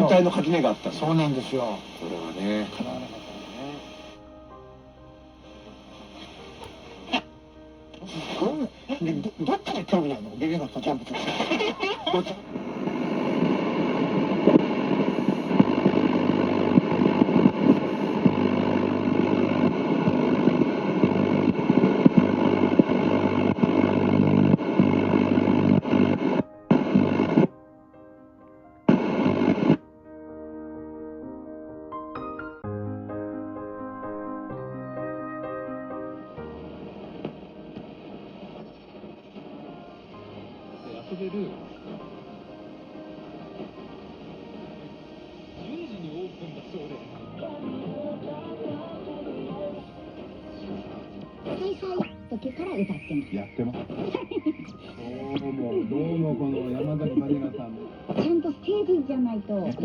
全体の垣根があった。そうなんですよ。それはね。叶わなかったよね。どっちで興味あるの？ゲゲのとジャンプと。どっち？遊べる10時にオープンだそうで開催時から歌ってます。やってます。どうもこの山崎まりなさん。ちゃんとステージじゃないとなかなか。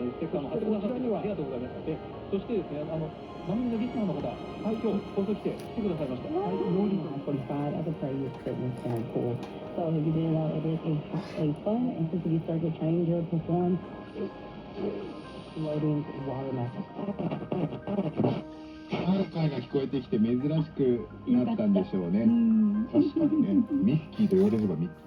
ステッカーも貼ってくださってありがとうございます。そしてですね、番組のリスナーの方、今日放送来てくださいました。45 of the previous Christmas and pool. So if you didn't know, it is a fun and sensitive circuit trained to perform floating water magic. カーカーが聞こえてきて珍しくなったんでしょうね。確かにね、ミッキーと言われればミッキー。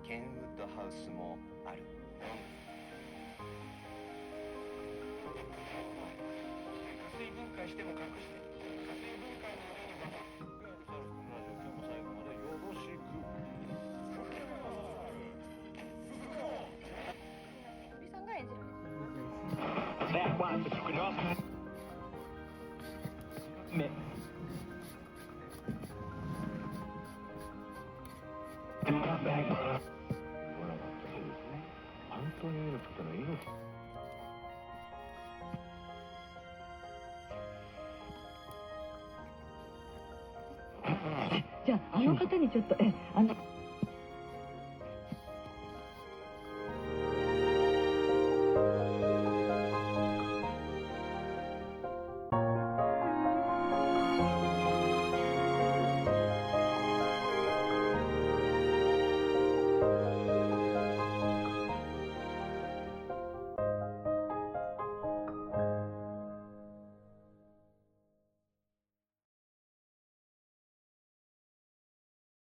ケンウッドハウスもある。加水分解しても隠して。加水分解の上にサルフ君ラジオ、今日も最後までよろしく。堀さんが演じる。目。本当に命ってのは命。じゃあ、あの方にちょっと、